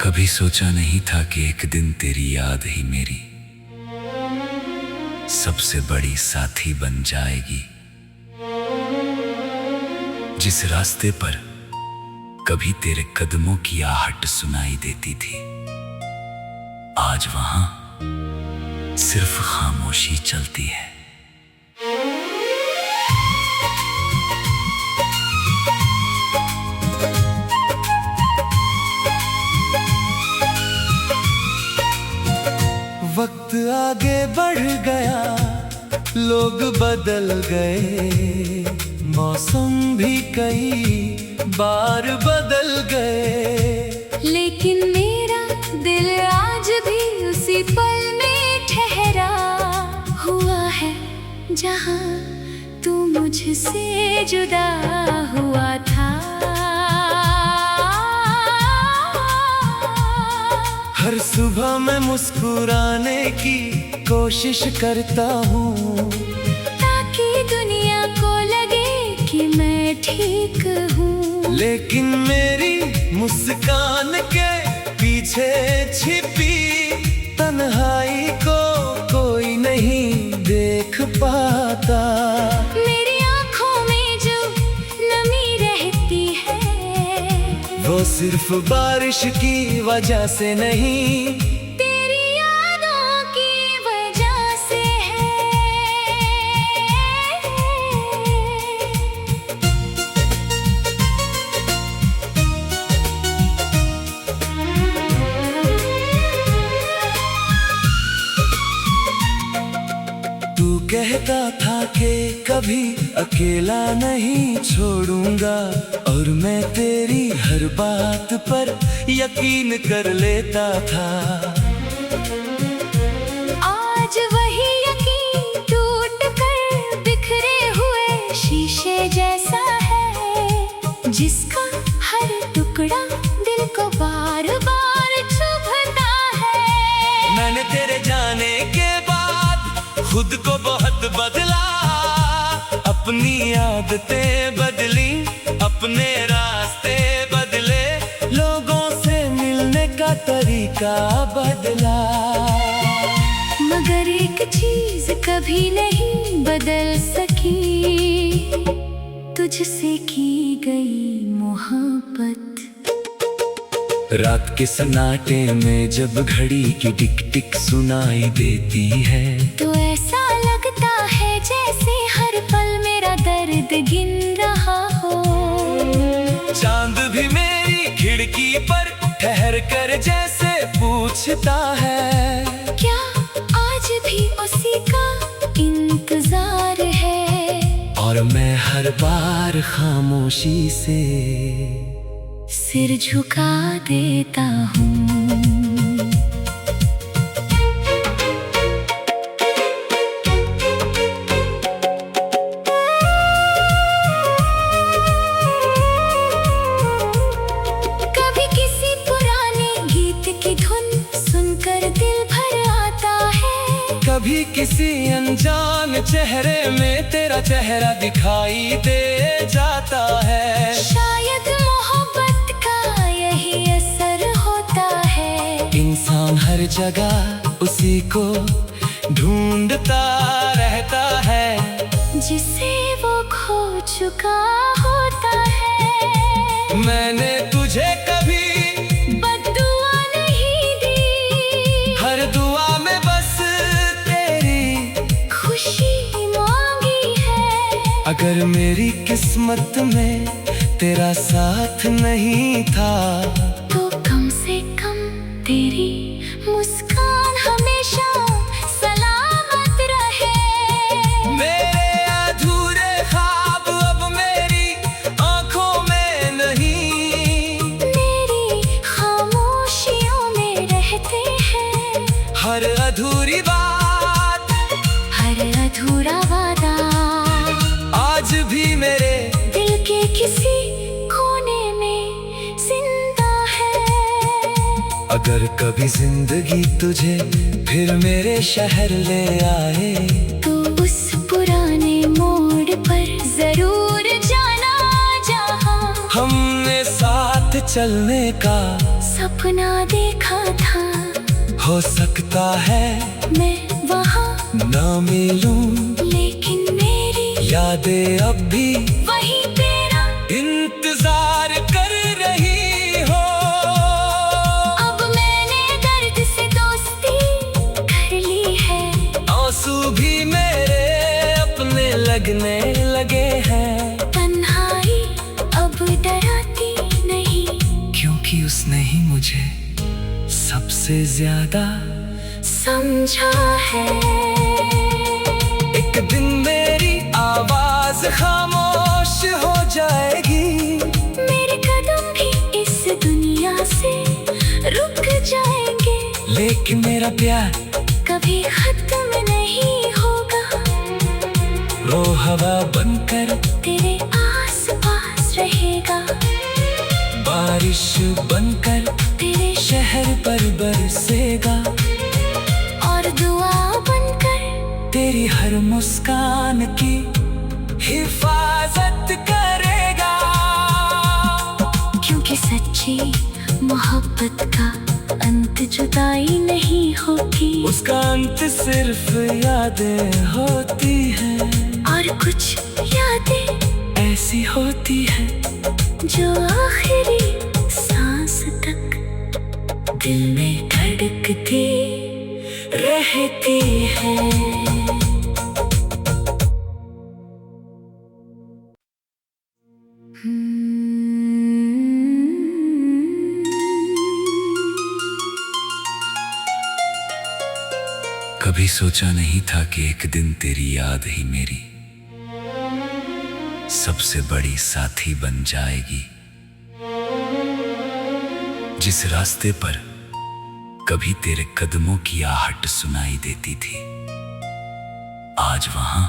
कभी सोचा नहीं था कि एक दिन तेरी याद ही मेरी सबसे बड़ी साथी बन जाएगी। जिस रास्ते पर कभी तेरे कदमों की आहट सुनाई देती थी, आज वहां सिर्फ खामोशी चलती है। वक्त आगे बढ़ गया, लोग बदल गए, मौसम भी कई बार बदल गए, लेकिन मेरा दिल आज भी उसी पल में ठहरा हुआ है जहां तू मुझसे जुदा हुआ था। हर सुबह मैं मुस्कुराने की कोशिश करता हूँ, ताकि दुनिया को लगे कि मैं ठीक हूँ। लेकिन मेरी मुस्कान के पीछे छिपी तन्हाई को कोई नहीं देख पाता। मेरी आँखों में जो नमी रहती है, वो सिर्फ बारिश की वजह से नहीं, तेरी यादों की वजह से है। तू कहता था कि कभी अकेला नहीं छोड़ूंगा, और मैं तेरी हर बात पर यकीन कर लेता था। आज वही यकीन टूट कर बिखरे हुए शीशे जैसा है, जिसका हर टुकड़ा दिल को बार बार चुभता है। मैंने तेरे जाने के बाद खुद को बहुत बदला, अपनी आदतें बदली, अपने रास्ते बदले, लोगों से मिलने का तरीका बदला। मगर एक चीज कभी नहीं बदल सकी, तुझसे की गई मोहब्बत। रात के सन्नाटे में जब घड़ी की टिक टिक सुनाई देती है, तो ऐसा लगता है जैसे हर पल मेरा दर्द गिन रहा हो। चांद भी मेरी खिड़की पर ठहर कर जैसे पूछता है, क्या आज भी उसी का इंतजार है? और मैं हर बार खामोशी से सिर झुका देता हूँ। कभी किसी पुराने गीत की धुन सुनकर दिल भर आता है, कभी किसी अनजान चेहरे में तेरा चेहरा दिखाई दे जाता है। शायद मोहब्बत का यही असर होता है, इंसान हर जगह उसी को ढूंढता रहता है, जिसे वो खो चुका होता है। मैंने तुझे कभी बद्दुआ नहीं दी, हर दुआ में बस तेरी खुशी मांगी है। अगर मेरी किस्मत में तेरा साथ नहीं था, तो कम से कम तेरी मुस्कान हमेशा सलामत रहे। मेरे अधूरे ख्वाब अब मेरी आंखों में नहीं, मेरी खामोशियों में रहते हैं। हर अधूरी बात, हर अधूरा वादा, आज भी मेरे दिल के किसी कोने में जिंदा है। अगर कभी जिंदगी तुझे फिर मेरे शहर ले आए, तो उस पुराने चलने का सपना देखा था। हो सकता है मैं वहाँ न मिलूं, लेकिन मेरी यादें अब भी वही तेरा इंतजार कर रही हो। अब मैंने दर्द से दोस्ती कर ली है। आंसू भी मेरे अपने लगने लगे हैं। तन्हाई अब डराती नहीं, क्योंकि उसने ही मुझे सबसे ज्यादा समझा है। एक दिन मेरी आवाज खामोश हो जाएगी, मेरे कदम भी इस दुनिया से रुक जाएंगे, लेकिन मेरा प्यार कभी खत्म नहीं होगा। वो हवा बनकर तेरे आस पास रहेगा, बारिश बनकर तेरे शहर पर बरसेगा, और दुआ बनकर तेरी हर मुस्कान की हिफाजत करेगा। क्योंकि सच्ची मोहब्बत का अंत जुदाई नहीं होती, उसका अंत सिर्फ यादें होती हैं। और कुछ यादें ऐसी होती हैं जो आखिरी सांस तक दिल में धड़कती रहती है। कभी सोचा नहीं था कि एक दिन तेरी याद ही मेरी सबसे बड़ी साथी बन जाएगी। जिस रास्ते पर कभी तेरे कदमों की आहट सुनाई देती थी, आज वहां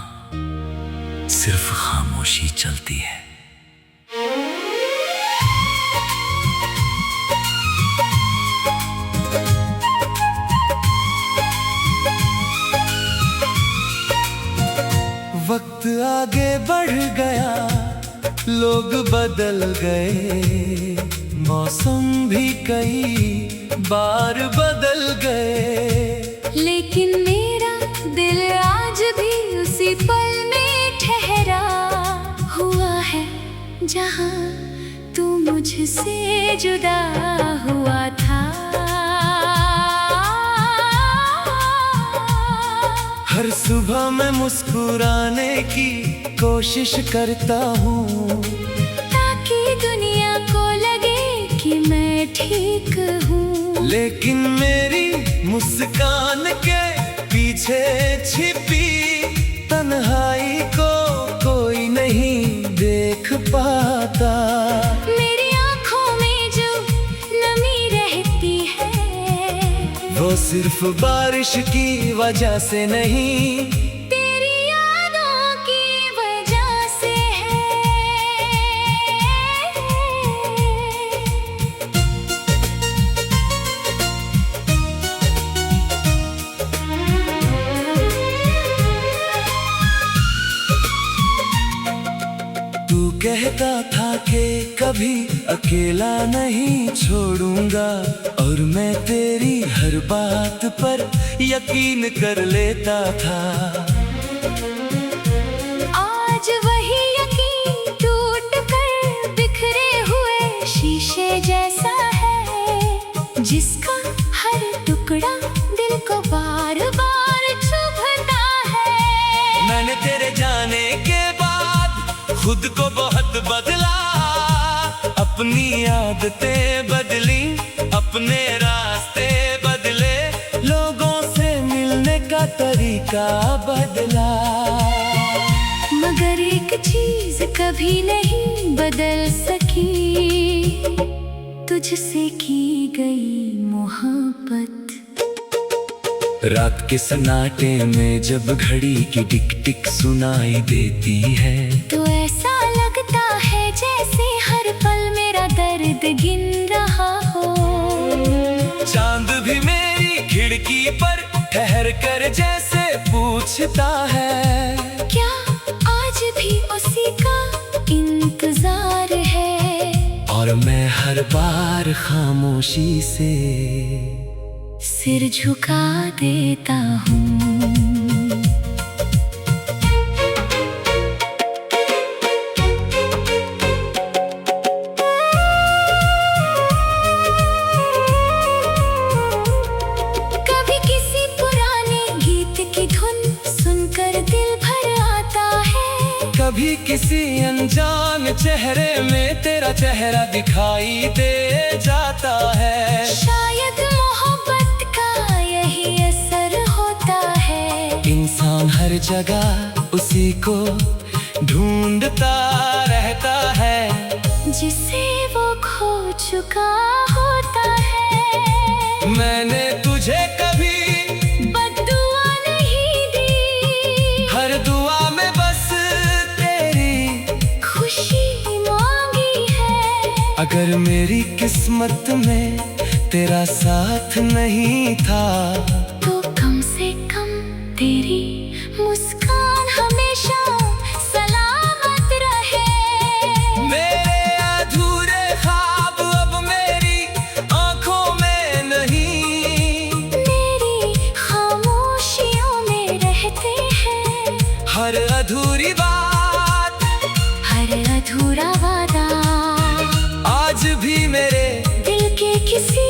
सिर्फ खामोशी चलती है। वक्त आगे बढ़ गया, लोग बदल गए, मौसम भी कई बार बदल गए, लेकिन मेरा दिल आज भी उसी पल में ठहरा हुआ है, जहाँ तू मुझसे जुदा हुआ था। हर सुबह मैं मुस्कुराने की कोशिश करता हूँ, ताकि दुनिया को लगे कि मैं ठीक हूँ, लेकिन मेरी मुस्कान के पीछे छिपी तन्हाई को कोई नहीं देख पाता। मेरी आँखों में जो नमी रहती है, वो सिर्फ बारिश की वजह से नहीं, तेरी यादों की वजह से है। तू कहता था कि कभी अकेला नहीं छोड़ूंगा, और मैं तेरी हर बात पर यकीन कर लेता था। आज वही यकीन टूट कर बिखरे हुए शीशे जैसा है, जिसका हर टुकड़ा दिल को बार बार चुभता है। मैंने तेरे जाने के बाद खुद को बहुत बदला, अपनी आदतें बदली, अपने रास्ते बदले, लोगों से मिलने का तरीका बदला, मगर एक चीज कभी नहीं बदल सकी, तुझसे की गई मोहब्बत। रात के सन्नाटे में जब घड़ी की टिक टिक सुनाई देती है, तो ऐसा लगता है जैसे हर पल मेरा दर्द गिन रहा हो। चांद भी मेरी खिड़की पर ठहर कर जैसे पूछता है, क्या आज भी उसी का इंतजार है? और और मैं हर बार खामोशी से सिर झुका देता हूँ। कभी किसी पुराने गीत की धुन सुनकर दिल भर आता है। कभी किसी अनजान चेहरे में तेरा चेहरा दिखाई दे जाता है। शायद मोहब्बत का यही असर होता है। इंसान हर जगह उसी को ढूंढता रहता है जिसे वो खो चुका होता है। मैंने तुझे कभी बद्दुआ नहीं दी, हर दुआ में बस तेरी खुशी मांगी है। अगर मेरी किस्मत में तेरा साथ नहीं था तो कम से कम तेरी मुस्कान हमेशा सलामत रहे। मेरे अधूरे ख्वाब अब मेरी आंखों में नहीं, मेरी खामोशियों में रहते हैं। हर अधूरी बात, हर अधूरा वादा आज भी मेरे दिल के किसी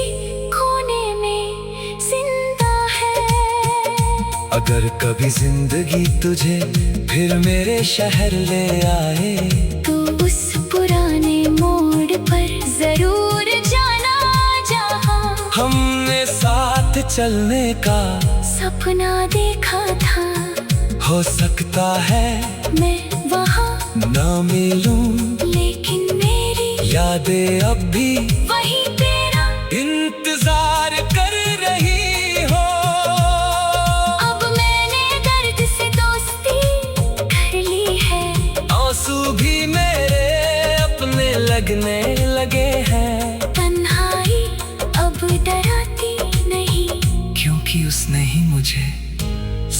कोने में जिंदा है। अगर कभी जिंदगी तुझे फिर मेरे शहर ले आए तो उस पुराने मोड़ पर जरूर जाना जहाँ हमने साथ चलने का सपना देखा था। हो सकता है मैं वहाँ ना मिलूं, लेकिन मेरी यादें अब भी वही तेरा इंतजार कर रही हो। अब मैंने दर्द से दोस्ती कर ली है। आंसू भी मेरे अपने लगने लगे हैं, तन्हाई अब डराती नहीं, क्योंकि उसने ही मुझे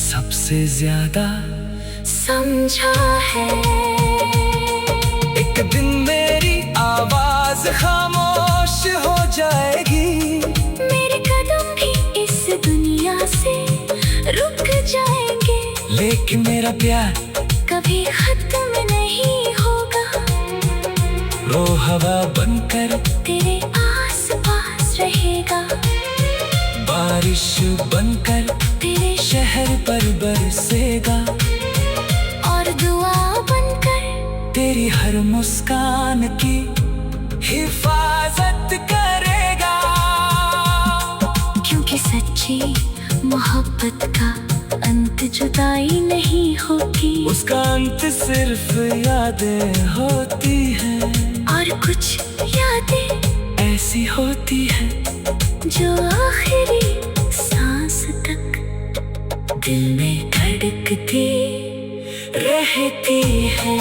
सबसे ज्यादा समझा है। एक दिन मेरी आवाज खामोश हो जाएगी, मेरे कदम भी इस दुनिया से रुक जाएंगे, लेकिन मेरा प्यार कभी खत्म नहीं होगा। वो हवा बनकर तेरे आस पास रहेगा, बारिश बनकर तेरे शहर पर बरसेगा, और दुआ बनकर तेरी हर मुस्कान की हिफाजत करेगा। क्योंकि सच्ची मोहब्बत का अंत जुदाई नहीं होती, उसका अंत सिर्फ यादें होती हैं, और कुछ यादें ऐसी होती हैं जो आखिरी सांस तक दिल में धड़कती रहती है।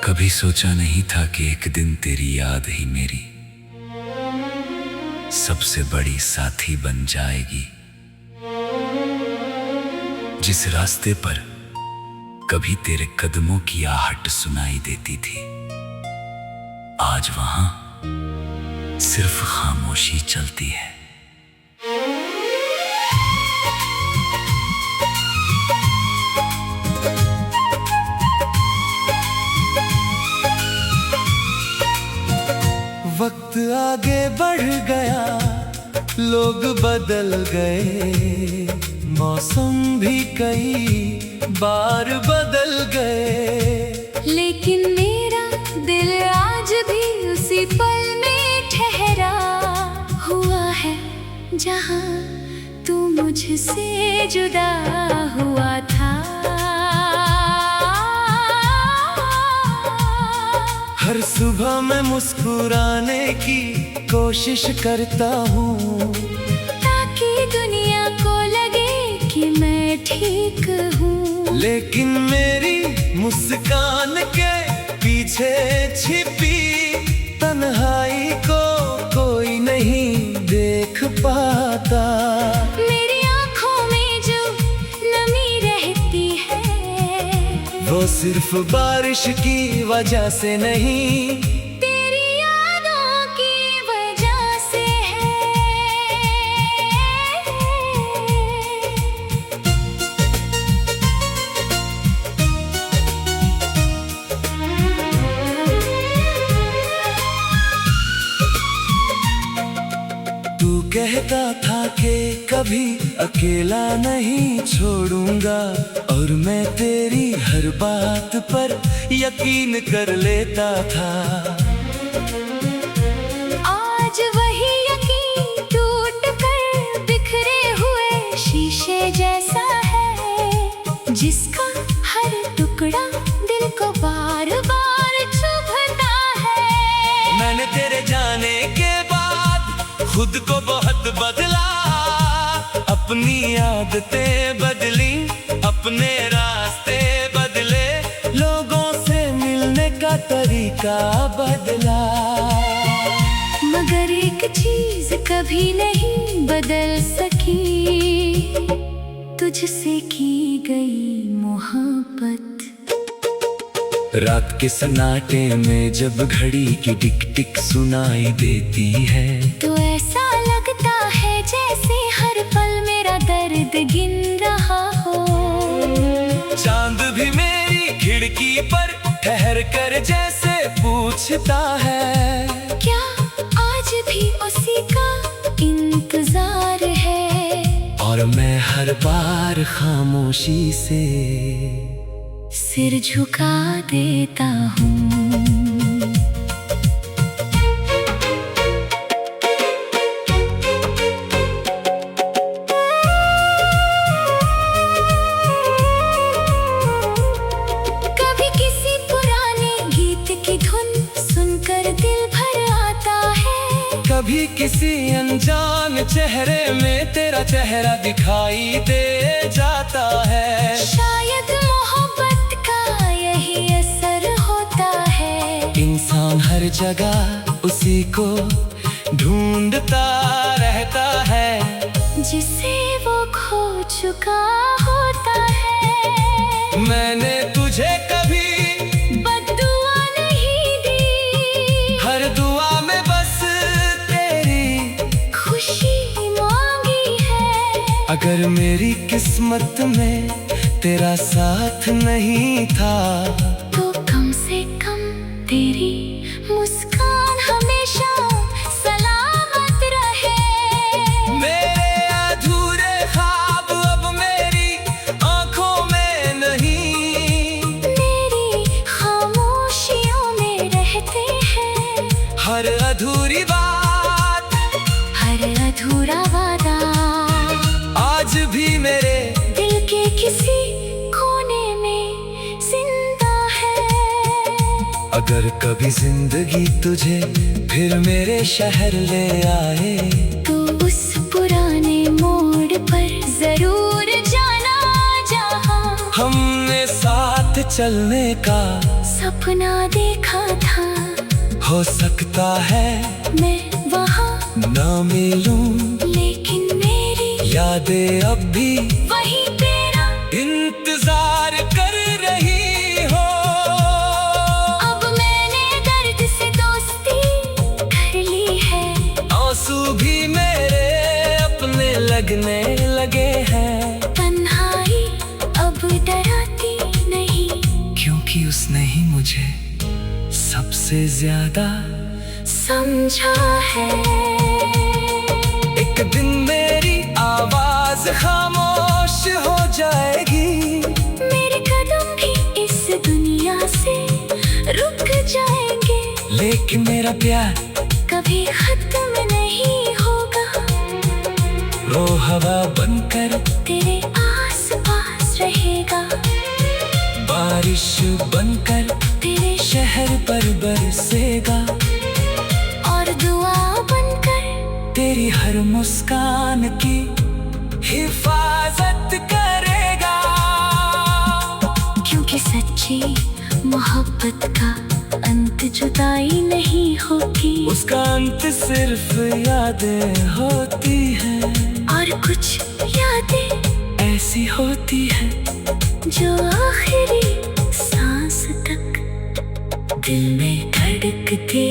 कभी सोचा नहीं था कि एक दिन तेरी याद ही मेरी सबसे बड़ी साथी बन जाएगी। जिस रास्ते पर कभी तेरे कदमों की आहट सुनाई देती थी, आज वहां सिर्फ खामोशी चलती है। वक्त आगे बढ़ गया, लोग बदल गए, मौसम भी कई बार बदल गए, लेकिन मेरा दिल आज भी उसी पल में ठहरा हुआ है जहाँ तू मुझसे जुदा हुआ था। हर सुबह मैं मुस्कुराने की कोशिश करता हूँ, ताकि दुनिया को लगे कि मैं ठीक हूँ, लेकिन मेरी मुस्कान के पीछे छिपी तन्हाई को कोई नहीं नहीं देख पाता। मेरी आंखों में जो नमी रहती है वो सिर्फ बारिश की वजह से नहीं, तेरी यादों की वजह से है। तू कहता था कि कभी अकेला नहीं छोड़ूंगा, और मैं तेरी हर बात पर यकीन कर लेता था। आज वही यकीन टूट कर बिखरे हुए शीशे जैसा है, जिसका हर टुकड़ा दिल को बार बार चुभता है। मैंने तेरे जाने के बाद खुद को बहुत बदला, अपनी आदतें बदली, अपने रास्ते बदले, लोगों से मिलने का तरीका बदला। मगर एक चीज कभी नहीं बदल सकी, तुझसे की गई मोहब्बत। रात के सन्नाटे में जब घड़ी की टिक टिक सुनाई देती है, तो ऐसा लगता है जैसे हर पल मेरा दर्द गिन रहा हो। चांद भी मेरी खिड़की पर ठहर कर जैसे पूछता है, क्या आज भी उसी का इंतजार है? और मैं हर बार खामोशी से सिर झुका देता हूँ। कभी किसी पुराने गीत की धुन सुनकर दिल भर आता है, कभी किसी अनजान चेहरे में तेरा चेहरा दिखाई दे जाता है। शायद मोहब्बत का यही असर होता है, इंसान हर जगह उसी को ढूंढता रहता है, जिसे वो खो चुका होता है। मैंने तुझे कभी बद्दुआ नहीं दी, हर दुआ में बस तेरी खुशी मांगी है। अगर मेरी किस्मत में तेरा साथ नहीं था, तो कम से कम तेरी मुस्कान हमेशा सलामत रहे। मेरे अधूरे ख्वाब अब मेरी आंखों में नहीं, मेरी खामोशियों में रहते हैं। हर अधूरी बात, हर अधूरा वादा आज भी मेरे दिल के किसी कोने में जिंदा है। अगर कभी जिंदगी तुझे फिर मेरे शहर ले आए, तो उस पुराने मोड़ पर जरूर जाना, जहाँ हमने साथ चलने का सपना देखा था। हो सकता है मैं वहाँ ना मिलूं, लेकिन मेरी यादें अब भी वही तेरा इंतजार कर रही हो। अब मैंने दर्द से दोस्ती कर ली है, आंसू भी मेरे अपने लगने लगे हैं, तन्हाई अब डराती नहीं, क्योंकि उसने ही मुझे सबसे ज्यादा समझा है। एक दिन मेरी आवाज खामोश हो जाएगी, मेरे कदम भी इस दुनिया से रुक जाएंगे, लेकिन मेरा प्यार कभी खत्म नहीं होगा। वो हवा बनकर तेरे आस पास रहेगा, बारिश बनकर तेरे शहर पर बरसेगा, और दुआ बनकर तेरी हर मुस्कान की हिफाजत करेगा। क्योंकि सच्ची मोहब्बत का अंत जुदाई नहीं होती, उसका अंत सिर्फ यादें होती हैं। और कुछ यादें ऐसी होती है जो आखिरी सांस तक दिल में धड़कती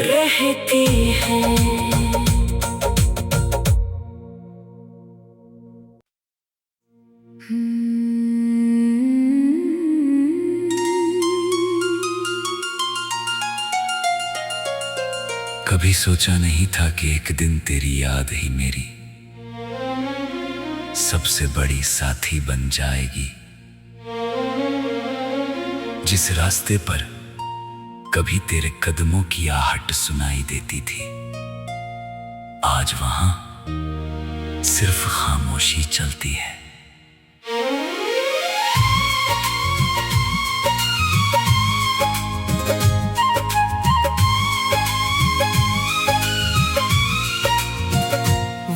रहती है। कभी सोचा नहीं था कि एक दिन तेरी याद ही मेरी सबसे बड़ी साथी बन जाएगी। जिस रास्ते पर कभी तेरे कदमों की आहट सुनाई देती थी, आज वहां सिर्फ खामोशी चलती है।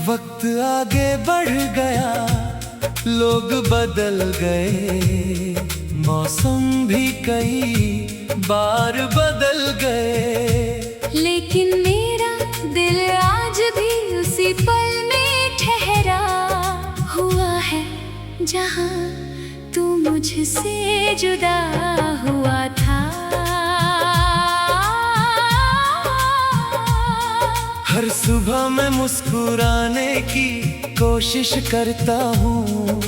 वक्त आगे बढ़ गया, लोग बदल गए, मौसम भी कई बार बदल गए, लेकिन मेरा दिल आज भी उसी पल में ठहरा हुआ है जहां तू मुझसे जुदा हुआ था। हर सुबह मैं मुस्कुराने की कोशिश करता हूँ,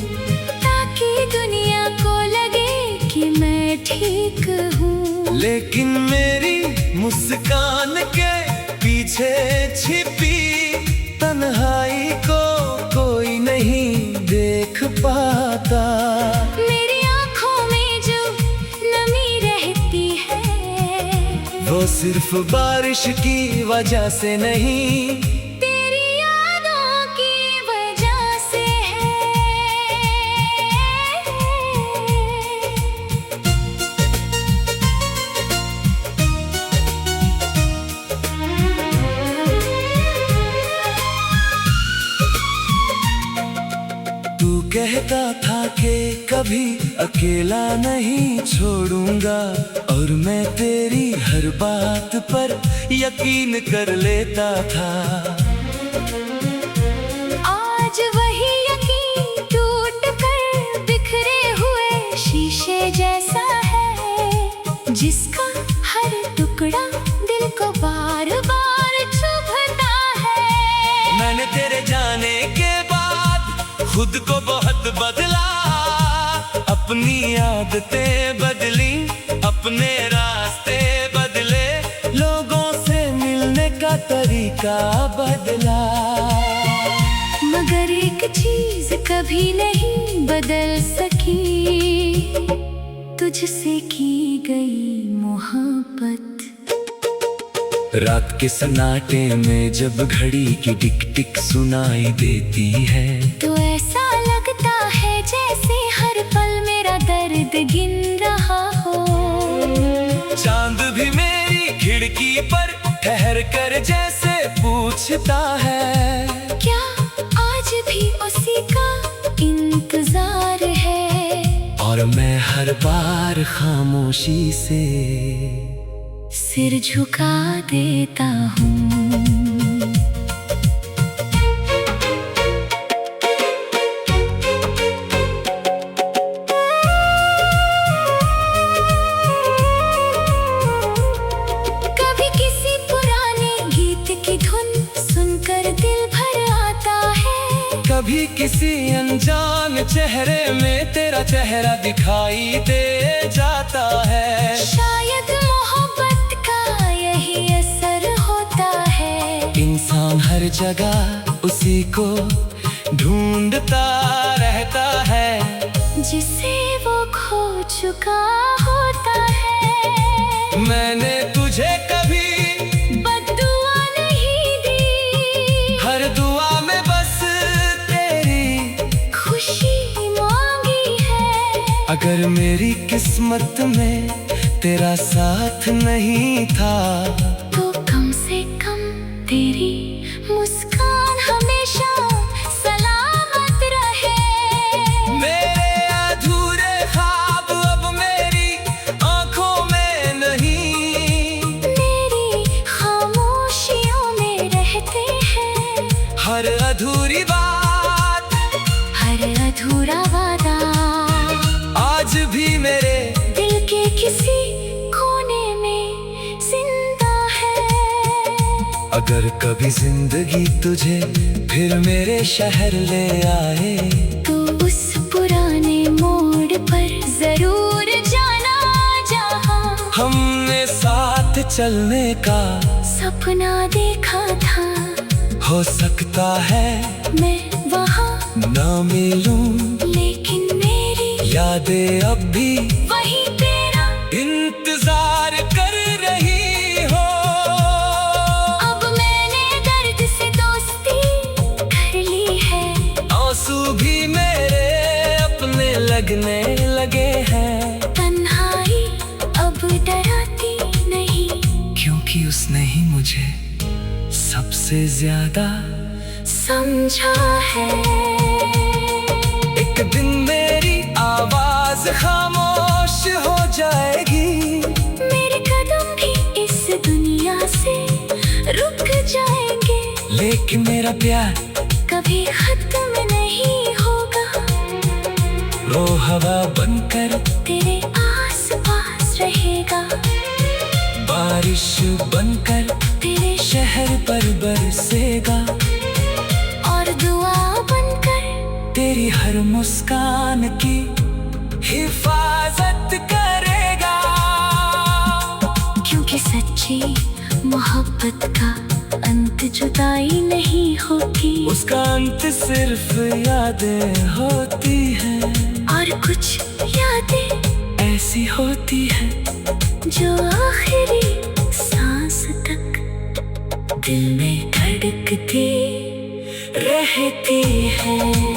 ताकि दुनिया को लगे कि मैं ठीक हूँ, लेकिन मेरी मुस्कान के पीछे छिपी तन्हाई को कोई नहीं देख पाता। मेरी आँखों में जो नमी रहती है वो सिर्फ बारिश की वजह से नहीं, तेरी यादों की वजह से है। तू कहता था कि कभी अकेला नहीं छोड़ूंगा, और मैं तेरी हर बात पर यकीन कर लेता था। आज वही यकीन टूट कर बिखरे हुए शीशे जैसा है, जिसका हर टुकड़ा दिल को बार बार चुभता है। मैंने तेरे जाने के बाद खुद को बहुत बदला, अपनी आदतें बदली, अपने रास्ते बदले, लोगों से मिलने का तरीका बदला, मगर एक चीज कभी नहीं बदल सकी, तुझसे की गई मोहब्बत। रात के सन्नाटे में जब घड़ी की टिक टिक सुनाई देती है, तो ऐसा लगता है जैसे हर पल मेरा दर्द गिन रहा हो। चांद भी मेरी खिड़की पर ठहर कर जैसे पूछता है, क्या आज भी उसी का इंतजार है? और मैं हर बार खामोशी से सिर झुका देता हूँ। कभी किसी पुराने गीत की धुन सुनकर दिल भर आता है, कभी किसी अनजान चेहरे में तेरा चेहरा दिखाई दे जाता है। शायद मोहब्बत का यही असर होता है, इंसान हर जगह उसी को ढूंढता रहता है, जिसे वो खो चुका होता है। मैंने तुझे कभी बद्दुआ नहीं दी, हर दुआ में बस तेरी खुशी मांगी है। अगर मेरी किस्मत में तेरा साथ नहीं था, तो कम से कम तेरी मुस्कान हमेशा सलामत रहे। मेरे अधूरे ख्वाब अब मेरी आंखों में नहीं किसी कोने में जिंदा है। अगर कभी जिंदगी तुझे फिर मेरे शहर ले आए, तो उस पुराने मोड़ पर जरूर जाना जहाँ हमने साथ चलने का सपना देखा था। हो सकता है मैं वहाँ न मिलूं, लेकिन मेरी यादें अब भी वही तेरा इंतजार कर रही हो। अब मैंने दर्द से दोस्ती कर ली है। आंसू भी मेरे अपने लगने लगे हैं, तन्हाई अब डराती नहीं, क्योंकि उसने ही मुझे सबसे ज्यादा समझा है। एक दिन मेरी आवाज खामोश हो जाएगी, मेरे कदम भी इस दुनिया से रुक जाएंगे, लेकिन मेरा प्यार कभी खत्म नहीं होगा। वो हवा बनकर तेरे आस पास रहेगा, बारिश बनकर तेरे शहर पर बरसेगा, और दुआ बनकर तेरी हर मुस्कान की हिफाजत करेगा। क्योंकि सच्ची मोहब्बत का अंत जुदाई नहीं होती, उसका अंत सिर्फ यादें होती हैं, और कुछ यादें ऐसी होती हैं जो आखिरी सांस तक दिल में धड़कती रहती है।